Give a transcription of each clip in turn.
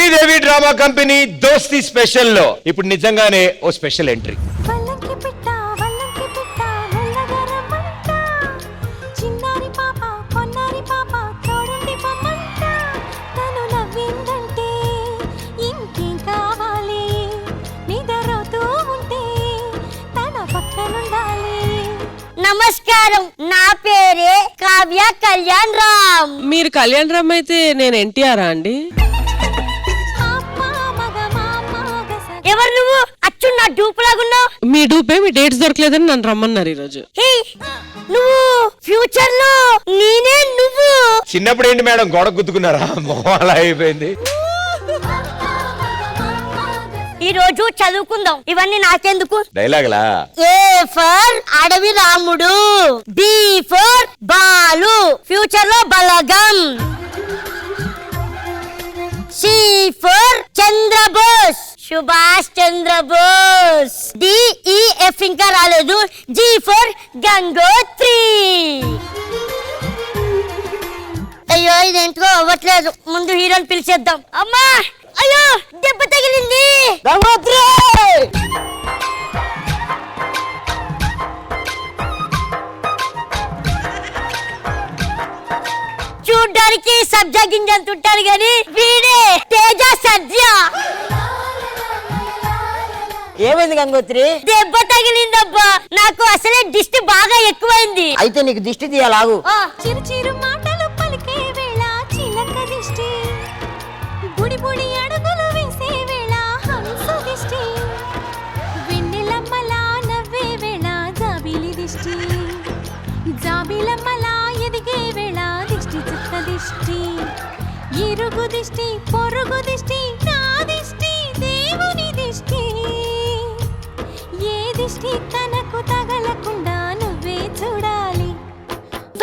Sridevi drama company దోస్తి special లో ఇప్పుడు నిజంగానే ఓ స్పెషల్ ఎంట్రీ. నమస్కారం, నా పేరే కావ్య కళ్యాణ్ రామ్. మీరు కళ్యాణ్ రామ్ అయితే నేను ఎన్టీఆర్ అండి? ఎవరు నువ్వు? అచ్చు నా డూప్ లాగున్నావు. మీ డూపే మీ డేట్స్ దొరకలేదని నన్ను రమ్మన్నారు ఈ రోజు. నువ్వు ఫ్యూచర్ లో నేనే నువ్వు. చిన్నప్పుడు ఏంటి మేడం గోడ గుద్దుకున్నారా? అలా అయిపోయింది. ఈ రోజు చదువుకుందాం, ఇవన్నీ నాకెందుకు? డైలాగ్లా. ఏ ఫర్ అడవి రాముడు, బి ఫర్ బాలు ఫ్యూచర్ లో Balagam, C for Chandrabose Subhash Chandrabose, DEF ఇంకా రాలేదు, జి ఫర్ గంగోత్రి. అయ్యో ఇదేంటో అవ్వట్లేదు, ముందు హీరోని పిలిచేద్దాం. అమ్మా అయ్యో దెబ్బ తగిలింది. గంగోత్రి చూడ్డానికి సబ్జా గింజంత ఉంటారు గాని వీడే తేజ సజ్జ. ఏమైంది గంగోత్రి? దెబ్బ తగిలిందబ్బా, నాకు అసలే దిష్టి బాగా ఎక్కువైంది. అయితే నీకు దిష్టి తీయాలాగు. చిరు చిరు మాటలు పలికే వేళ చిలక దిష్టి, బుడి బుడి అడుగులు వేసే వేళ హంస దిష్టి, వెన్నెలమ్మలా నవ్వే వేళ జాబిలి దిష్టి, జాబిలమ్మలా ఎదిగే వేళ దిష్టి చుక్క దిష్టి, ఇరుగు దిష్టి పొరుగు దిష్టి, నా దిష్టి దేవుని దిష్టి, ఏ దిష్టి తనకు తగలకుండా నువ్వే చూడాలి.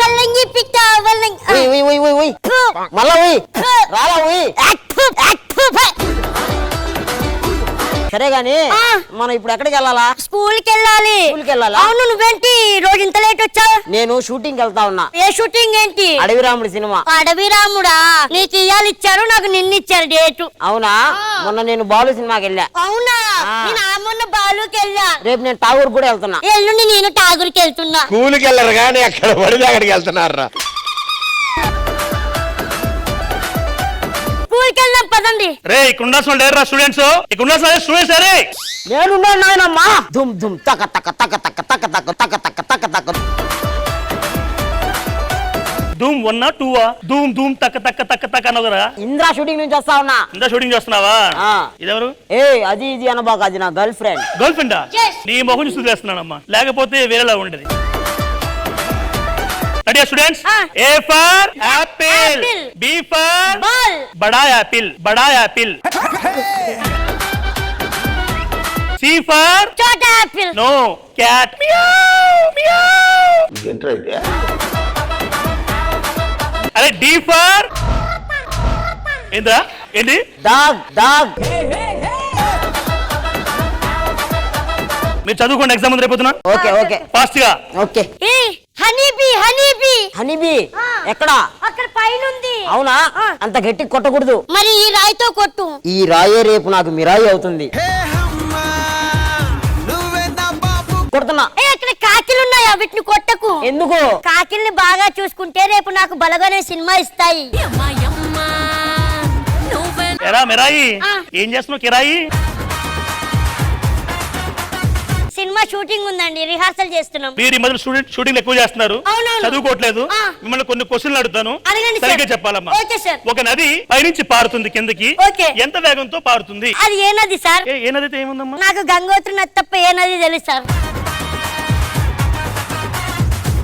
వల్లంగి పిట్ట వల్లంగి మళ్ళా రాలా సరే గాని మనం ఇప్పుడు ఎక్కడికి వెళ్ళాలా? స్కూల్ కి వెళ్ళాలి. అవును, నువ్వేంటి రోజు ఇంత లేట్ వచ్చావు? నేను షూటింగ్ వెళ్తా ఉన్నా. ఏ షూటింగ్ ఏంటి? అడవి రాముడు సినిమా. అడవి రాముడా? నీకు ఇయ్యాలి ఇచ్చారు, నాకు నిన్న ఇచ్చారు డేటు. అవునా? మొన్న నేను బాలు సినిమాకి వెళ్ళా. అవునా? నేను మొన్న బాలుకి వెళ్ళా. రేపు నేను టాగూర్ కూడా వెళ్తున్నా. ఎల్లుండి నేను టాగూర్కి వెళ్తున్నా. స్కూల్కి వెళ్ళరు కానీ అక్కడ పడితే అక్కడికి వెళ్తున్నారా? వెళ్దాం పదండి. రే ఇక్కడ ఉండాల్సిన స్టూడెంట్స్, ఇక్కడ ఉండాల్సిన స్టూడెంట్స్ రే. నేను నాయనమ్మా. దుమ్ దుమ్ తక తక తక తక తక తక తక తక తక తక. ధూమ్ 1 2 ధూమ్ ధూమ్ తక తక తక తక అనగరా. ఇంద్రా షూటింగ్ నుంచి వస్తా ఉన్నా. ఇంద్రా షూటింగ్ చేస్తున్నావా? ఇదెవరు? అది ఇది అనబాక, అది నా గర్ల్ ఫ్రెండ్. గర్ల్ ఫ్రెండా? నీ మొహం చూసి చేస్తున్నానమ్మా, లేకపోతే వేరేలా ఉండేది. Ready students? A for apple, B for ball, బడా యాపిల్ బడా యాపిల్, సి ఫర్ చోటా apple, no cat meow meow. ఏంట్రా ఇది? అరే డి ఫర్ ఏందా? ఏంది? Dog dog. మీరు చదువుకోండి, ఎగ్జామ్ ఉంది రేపొద్దున. ఓకే ఓకే ఫాస్ట్ గా. ఓకే. హనీబీ హనీబీ హనీబీ ఎక్కడ? అక్కడ పైన ఉంది. అవునా? అంత గట్టి కొట్టకూడదు. మరి ఈ రాయితో కొట్టు. ఈ రాయే రేపు నాకు మిరాయి అవుతుంది. కొడుతున్నా. అక్కడ కాకిలు ఉన్నాయా? వీటిని కొట్టకు. ఎందుకు? కాకిల్ని బాగా చూసుకుంటే రేపు నాకు బలగనే సినిమా ఇస్తాయి. ఎరా మిరాయి, ఏం చేస్తున్నావు కిరాయి? సినిమా షూటింగ్ ఉందండి, రిహార్సల్ చేస్తున్నాం. మీరు ఈ మధ్య షూటింగ్ ఎక్కువ చేస్తున్నారు, అవునవును. చదువుకోవట్లేదు. మిమ్మల్ని కొన్ని క్వశ్చన్లు అడుగుతాను, సరిగ్గా చెప్పాలమ్మా. Okay sir. ఒక నది పైనుంచి పారుతుంది కిందకి, ఓకే. ఎంత వేగంతో పారుతుంది? అది ఏ నది సార్? ఏ నది ఏముందమ్మా? నాకు గంగోత్రి నది తప్ప ఏ నది తెలుసు సార్.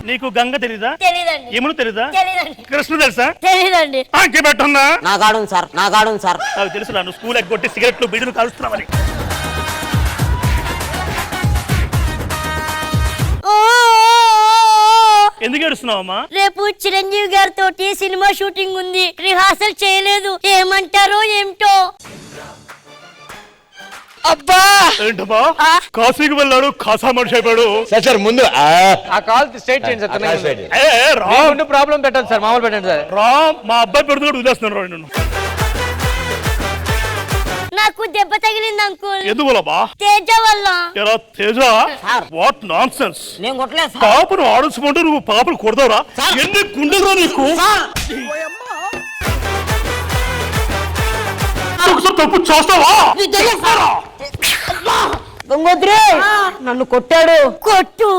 నీకు గంగ తెలీదా? తెలీదండి. యమును తెలీదా? తెలీదండి. కృష్ణ తెలుసా? తెలీదండి. పెట్టున్నా నా గాడు సార్, నా గాడు సార్. నాకు తెలుసు, నువ్వు స్కూల్ ఎగ్గొట్టి సిగరెట్లు బీడులు కాలుస్తున్నావని. ఎందుకు ఏడుస్తున్నావమ్మా? రేపు చిరంజీవి గారితో సినిమా షూటింగ్ ఉంది, రిహార్సల్ చేయలేదు, ఏమంటారో ఏమిటో. అబ్బా ఏంటమ్మా? కాశీకి వెళ్ళాడు, కాసా మనిషి అయిపోయాడు. సార్ ముందు ఆ కాల్ స్ట్రైట్ చేయండి సార్. ప్రాబ్లం పెట్టండి సార్, మామూలు పెట్టండి సార్. మా అబ్బాయి పెడుతున్నాడు, వదిలేస్తున్నాడు. నేను నాకు దెబ్బ తగిలింది అంకుల్. ఎందువల్లమ్మా? తేజ వల్ల. ఎరా తేజ, వాట్ నాన్ సెన్స్. నేను కొట్టలేదు సార్. పాపను ఆడుచుకుంటూ నువ్వు పాపను కొడతావురా? ఎన్ని గుండెలు నీకు? ఒకసారి తప్పు చేస్తావా? గంగోత్రి నన్ను కొట్టాడు. కొట్టు.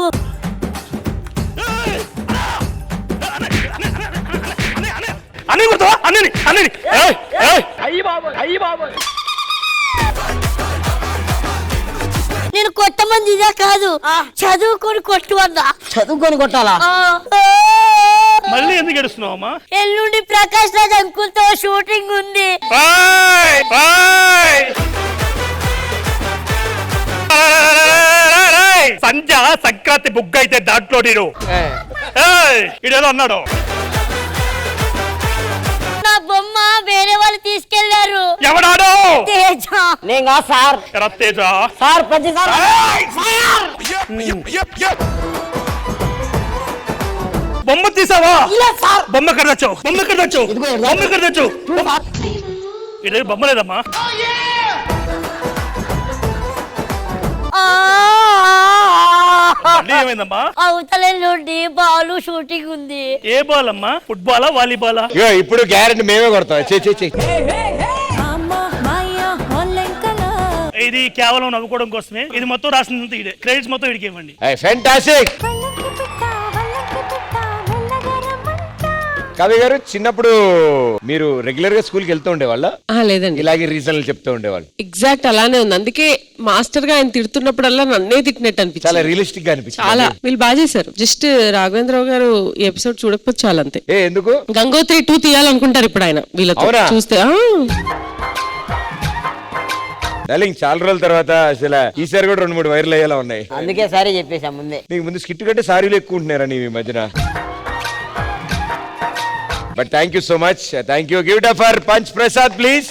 అన్నీ కొడతావా? అన్నీ నేను కొట్టమంది ఇదే కాదు, చదువుకొని కొట్టు అన్నా. చదువుకొని కొట్టాలా? మళ్ళీ ఎందుకు ఏడుస్తున్నావమ్మా? ఎల్లుండి ప్రకాష్ రాజ్ అంకుల్ తో షూటింగ్ ఉంది. సంజ సంక్రాంతి బుగ్గ అయితే దాంట్లో నేను ఇడేదో అన్నాడు. నా బొమ్మ వేరే వాళ్ళు తీసుకెళ్లారు. ఎవడాడు? తేజ. నేను కాదు సార్. ఎరా తేజ, సార్ ప్రతిసారి బొమ్మ తీసావా? సార్. బొమ్మ ఎక్కడ తెచ్చావు? బొమ్మ ఎక్కడ తెచ్చావు? బొమ్మ ఎక్కడ తెచ్చావు? ఇదే బొమ్మ లేదమ్మా. మళ్ళీ ఏమైందమ్మా? అవతలెల్లుండి బాలు షూటింగ్ ఉంది. ఏ బాల్ అమ్మా? ఫుట్బాలా వాలీబాలా? ఇప్పుడు గ్యారెంటీ మేమే కొడతాం. చెయ్యి. ఇది కేవలం నవ్వుకోవడం కోసమే. ఇది మొత్తం రాసినంత ఇదే. క్రెడిట్స్ మొత్తం ఇడికి ఇవ్వండి. ఫ్యాంటాస్టిక్. కవి గారు, చిన్నప్పుడు మీరు రెగ్యులర్ గా స్కూల్ కి వెళ్తూ ఉండేవాళ్ళ? లేదండి, ఇలాగే రీజన్లు చెప్తూ ఉండేవాళ్ళు. ఎగ్జాక్ట్ అలానే ఉంది. అందుకే మాస్టర్ గా ఆయన తిడుతున్నప్పుడల్లా నన్నే తిట్టినట్టు అనిపించింది. చాలా రియలిస్టిక్ గా అనిపించింది. చాలా. వీళ్ళు బాగా చేశారు. జస్ట్ రాఘవేంద్రరావు గారు ఈ ఎపిసోడ్ చూడకపోతే చాలా అంతే. ఎందుకు? గంగోత్రి 2 తీయాలనుకుంటారు ఇప్పుడు ఆయన వీళ్ళతో అవునా? చూస్తే. డార్లింగ్, చాలా రోజుల తర్వాత అసలు ఈసారి కూడా 2-3 వైర్లు అయ్యేలా ఉన్నాయి. అందుకే సరే చెప్పేసా ముందే. నీకు ముందు స్కిట్ కంటే సారీలు ఎక్కువ ఉంటున్నారా నీ మధ్యన? But thank you so much. Thank you. Give it up for punch Prasad please.